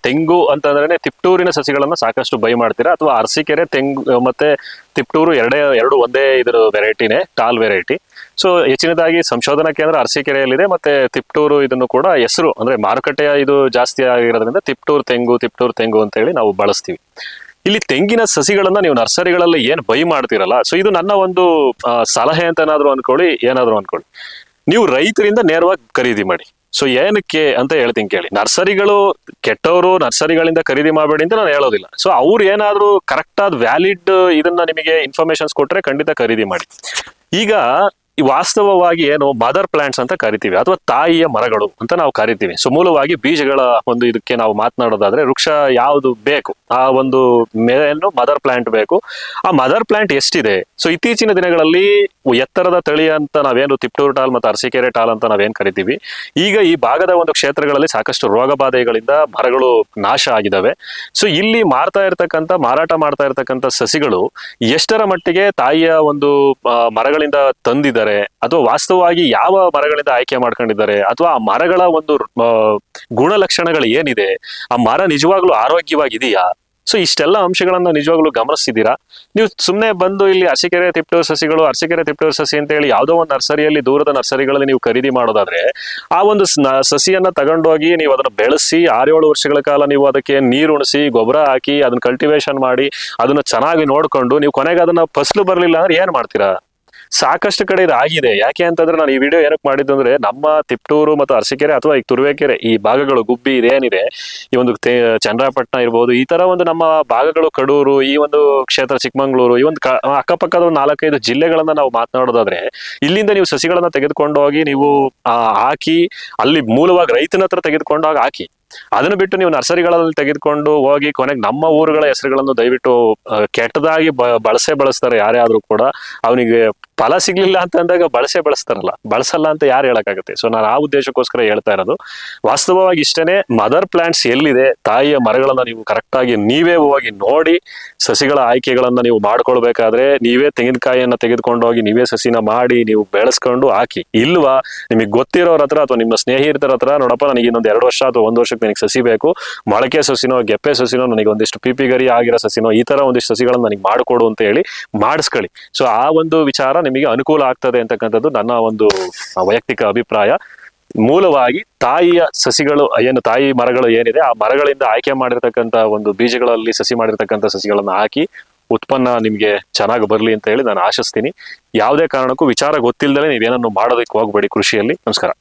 ತೆಂಗು ಅಂತಂದ್ರೆ ತಿಪ್ಟೂರಿನ ಸಸಿಗಳನ್ನ ಸಾಕಷ್ಟು ಬೈ ಮಾಡ್ತೀರಾ, ಅಥವಾ ಅರಸೀಕೆರೆ ತೆಂಗು ಮತ್ತೆ ತಿಪ್ಟೂರು ಎರಡು ಒಂದೇ ಇದರ ವೆರೈಟಿನೇ, ಟಾಲ್ ವೆರೈಟಿ. ಸೊ ಹೆಚ್ಚಿನದಾಗಿ ಸಂಶೋಧನಾ ಕೇಂದ್ರ ಅರಸೀಕೆರೆಯಲ್ಲಿದೆ, ಮತ್ತೆ ತಿಪ್ಟೂರು ಇದನ್ನು ಕೂಡ ಹೆಸರು ಅಂದ್ರೆ ಮಾರುಕಟ್ಟೆಯ ಇದು ಜಾಸ್ತಿ ಆಗಿರೋದ್ರಿಂದ ತಿಪ್ಟೂರು ತೆಂಗು ಅಂತ ಹೇಳಿ ನಾವು ಬಳಸ್ತೀವಿ. ಇಲ್ಲಿ ತೆಂಗಿನ ಸಸಿಗಳನ್ನ ನೀವು ನರ್ಸರಿಗಳಲ್ಲಿ ಏನ್ ಬೈ ಮಾಡ್ತೀರಲ್ಲ, ಸೊ ಇದು ನನ್ನ ಒಂದು ಸಲಹೆ ಅಂತ ಏನಾದ್ರು ಅನ್ಕೊಳ್ಳಿ. ನೀವು ರೈತರಿಂದ ನೇರವಾಗಿ ಖರೀದಿ ಮಾಡಿ. ಸೊ ಏನಕ್ಕೆ ಅಂತ ಹೇಳ್ತೀನಿ ಕೇಳಿ. ನರ್ಸರಿಗಳು ಕೆಟ್ಟವರು, ನರ್ಸರಿಗಳಿಂದ ಖರೀದಿ ಮಾಡಬೇಡಿ ಅಂತ ನಾನು ಹೇಳೋದಿಲ್ಲ. ಸೊ ಅವ್ರು ಏನಾದ್ರು ಕರೆಕ್ಟ್ ಆದ ವ್ಯಾಲಿಡ್ ಇದನ್ನ ನಿಮಗೆ ಇನ್ಫಾರ್ಮೇಶನ್ಸ್ ಕೊಟ್ರೆ ಖಂಡಿತ ಖರೀದಿ ಮಾಡಿ. ಈಗ ವಾಸ್ತವವಾಗಿ ಏನು ಮದರ್ ಪ್ಲಾಂಟ್ಸ್ ಅಂತ ಕರಿತೀವಿ, ಅಥವಾ ತಾಯಿಯ ಮರಗಳು ಅಂತ ನಾವು ಕರಿತೀವಿ. ಸೊ ಮೂಲವಾಗಿ ಬೀಜಗಳ ಒಂದು ಇದಕ್ಕೆ ನಾವು ಮಾತನಾಡೋದಾದ್ರೆ ವೃಕ್ಷ ಯಾವುದು ಬೇಕು, ಆ ಒಂದು ಮೇನು ಮದರ್ ಪ್ಲಾಂಟ್ ಬೇಕು. ಆ ಮದರ್ ಪ್ಲಾಂಟ್ ಎಷ್ಟಿದೆ? ಸೊ ಇತ್ತೀಚಿನ ದಿನಗಳಲ್ಲಿ ಎತ್ತರದ ತಳಿ ಅಂತ ನಾವೇನು ತಿಪ್ಟೂರು ಟಾಲ್ ಮತ್ತು ಅರಸೀಕೆರೆ ಟಾಲ್ ಅಂತ ನಾವೇನ್ ಕರಿತೀವಿ, ಈಗ ಈ ಭಾಗದ ಒಂದು ಕ್ಷೇತ್ರಗಳಲ್ಲಿ ಸಾಕಷ್ಟು ರೋಗ ಬಾಧೆಗಳಿಂದ ಮರಗಳು ನಾಶ ಆಗಿದಾವೆ. ಸೊ ಇಲ್ಲಿ ಮಾರಾಟ ಮಾಡ್ತಾ ಇರ್ತಕ್ಕಂಥ ಸಸಿಗಳು ಎಷ್ಟರ ಮಟ್ಟಿಗೆ ತಾಯಿಯ ಒಂದು ಮರಗಳಿಂದ ತಂದಿದ್ದಾರೆ, ಅಥವಾ ವಾಸ್ತವವಾಗಿ ಯಾವ ಮರಗಳಿಂದ ಆಯ್ಕೆ ಮಾಡ್ಕೊಂಡಿದ್ದಾರೆ, ಅಥವಾ ಆ ಮರಗಳ ಒಂದು ಗುಣಲಕ್ಷಣಗಳು ಏನಿದೆ, ಆ ಮರ ನಿಜವಾಗ್ಲೂ ಆರೋಗ್ಯವಾಗಿದೆಯಾ? ಸೊ ಇಷ್ಟೆಲ್ಲ ಅಂಶಗಳನ್ನ ನಿಜವಾಗ್ಲೂ ಗಮನಿಸ್ತಿದ್ದೀರಾ? ನೀವು ಸುಮ್ಮನೆ ಬಂದು ಇಲ್ಲಿ ಅರಸೀಕೆರೆ ತಿಪ್ಟೂರು ಸಸಿ ಅಂತ ಹೇಳಿ ಯಾವುದೋ ಒಂದು ನರ್ಸರಿಯಲ್ಲಿ, ದೂರದ ನರ್ಸರಿಗಳಲ್ಲಿ ನೀವು ಖರೀದಿ ಮಾಡೋದಾದ್ರೆ, ಆ ಒಂದು ಸಸಿಯನ್ನ ತಗೊಂಡೋಗಿ ನೀವು ಅದನ್ನ ಬೆಳೆಸಿ 6-7 ವರ್ಷಗಳ ಕಾಲ ನೀವು ಅದಕ್ಕೆ ನೀರು ಉಣಿಸಿ, ಗೊಬ್ಬರ ಹಾಕಿ, ಅದನ್ನ ಕಲ್ಟಿವೇಶನ್ ಮಾಡಿ, ಅದನ್ನ ಚೆನ್ನಾಗಿ ನೋಡ್ಕೊಂಡು ನೀವು ಕೊನೆಗೆ ಅದನ್ನ ಫಸಲು ಬರ್ಲಿಲ್ಲ ಅಂದ್ರೆ ಏನ್ ಮಾಡ್ತೀರಾ? ಸಾಕಷ್ಟು ಕಡೆ ಇದು ಆಗಿದೆ. ಯಾಕೆ ಅಂತಂದ್ರೆ ನಾನು ಈ ವಿಡಿಯೋ ಏನಕ್ಕೆ ಮಾಡಿದ್ದು ಅಂದ್ರೆ, ನಮ್ಮ ತಿಪ್ಟೂರು ಮತ್ತು ಅರಸೀಕೆರೆ ಅಥವಾ ಈ ತುರುವೇಕೆರೆ ಈ ಭಾಗಗಳು, ಗುಬ್ಬಿ ಇದೇನಿದೆ, ಈ ಒಂದು ಚನ್ನರಾಯಪಟ್ಟಣ ಇರ್ಬೋದು, ಈ ತರ ಒಂದು ನಮ್ಮ ಭಾಗಗಳು, ಕಡೂರು, ಈ ಒಂದು ಕ್ಷೇತ್ರ ಚಿಕ್ಕಮಂಗ್ಳೂರು, ಈ ಒಂದು ಅಕ್ಕಪಕ್ಕದ ಒಂದು 4-5 ಜಿಲ್ಲೆಗಳನ್ನ ನಾವು ಮಾತನಾಡೋದಾದ್ರೆ, ಇಲ್ಲಿಂದ ನೀವು ಸಸಿಗಳನ್ನ ತೆಗೆದುಕೊಂಡು ಹೋಗಿ ನೀವು ಹಾಕಿ, ಅಲ್ಲಿ ಮೂಲವಾಗಿ ರೈತನ ಹತ್ರ ತೆಗೆದುಕೊಂಡು ಹೋಗಿ ಹಾಕಿ. ಅದನ್ನು ಬಿಟ್ಟು ನೀವು ನರ್ಸರಿಗಳಲ್ಲಿ ತೆಗೆದುಕೊಂಡು ಹೋಗಿ ಕೊನೆಗೆ ನಮ್ಮ ಊರುಗಳ ಹೆಸರುಗಳನ್ನು ದಯವಿಟ್ಟು ಕೆಟ್ಟದಾಗಿ ಬಳಸ್ತಾರೆ. ಯಾರೇ ಆದ್ರೂ ಕೂಡ ಅವನಿಗೆ ಫಲ ಸಿಗ್ಲಿಲ್ಲ ಅಂತ ಅಂದಾಗ ಬಳಸಲ್ಲ ಅಂತ ಯಾರು ಹೇಳಕ್ಕಾಗುತ್ತೆ? ಸೊ ನಾನು ಆ ಉದ್ದೇಶಕ್ಕೋಸ್ಕರ ಹೇಳ್ತಾ ಇರೋದು. ವಾಸ್ತವವಾಗಿ ಇಷ್ಟೇನೆ, ಮದರ್ ಪ್ಲಾಂಟ್ಸ್ ಎಲ್ಲಿದೆ, ತಾಯಿಯ ಮರಗಳನ್ನ ನೀವು ಕರೆಕ್ಟ್ ಆಗಿ ನೀವೇ ಹೋಗಿ ನೋಡಿ, ಸಸಿಗಳ ಆಯ್ಕೆಗಳನ್ನ ನೀವು ಮಾಡ್ಕೊಳ್ಬೇಕಾದ್ರೆ ನೀವೇ ತೆಂಗಿನಕಾಯಿಯನ್ನ ತೆಗೆದುಕೊಂಡು ಹೋಗಿ ನೀವೇ ಸಸಿನ ಮಾಡಿ ನೀವು ಬೆಳೆಸ್ಕೊಂಡು ಹಾಕಿ. ಇಲ್ವಾ ನಿಮಗೆ ಗೊತ್ತಿರೋರ ಹತ್ರ ಅಥವಾ ನಿಮ್ಮ ಸ್ನೇಹಿತರ ಹತ್ರ, ನೋಡಪ್ಪ ನನಗೆ ಇನ್ನೊಂದು 2 ವರ್ಷ ಅಥವಾ 1 ವರ್ಷಕ್ಕೆ ನನಗೆ ಸಸಿ ಬೇಕು, ಮೊಳಕೆ ಸಸಿನೋ, ಗೆಪ್ಪೆ ಸಸಿನೋ, ನನಗೆ ಒಂದಿಷ್ಟು ಪಿಪಿ ಗರಿ ಆಗಿರೋ ಸಸಿನೋ, ಈ ತರ ಒಂದಿಷ್ಟು ಸಸಿಗಳನ್ನ ನನಗೆ ಮಾಡಿಕೊಡು ಅಂತ ಹೇಳಿ ಮಾಡಿಸ್ಕೊಳ್ಳಿ. ಸೊ ಆ ಒಂದು ವಿಚಾರ ನಿಮಗೆ ಅನುಕೂಲ ಆಗ್ತದೆ ಅಂತಕ್ಕಂಥದ್ದು ನನ್ನ ಒಂದು ವೈಯಕ್ತಿಕ ಅಭಿಪ್ರಾಯ. ಮೂಲವಾಗಿ ತಾಯಿಯ ಸಸಿಗಳು ಏನು, ತಾಯಿ ಮರಗಳು ಏನಿದೆ, ಆ ಮರಗಳಿಂದ ಆಯ್ಕೆ ಮಾಡಿರ್ತಕ್ಕಂಥ ಒಂದು ಬೀಜಗಳಲ್ಲಿ ಸಸಿ ಮಾಡಿರ್ತಕ್ಕಂಥ ಸಸಿಗಳನ್ನ ಹಾಕಿ ಉತ್ಪನ್ನ ನಿಮ್ಗೆ ಚೆನ್ನಾಗಿ ಬರ್ಲಿ ಅಂತ ಹೇಳಿ ನಾನು ಆಶಿಸ್ತೀನಿ. ಯಾವುದೇ ಕಾರಣಕ್ಕೂ ವಿಚಾರ ಗೊತ್ತಿಲ್ಲದೆ ನೀವೇನನ್ನು ಮಾಡೋದಕ್ಕೆ ಹೋಗ್ಬೇಡಿ ಕೃಷಿಯಲ್ಲಿ. ನಮಸ್ಕಾರ.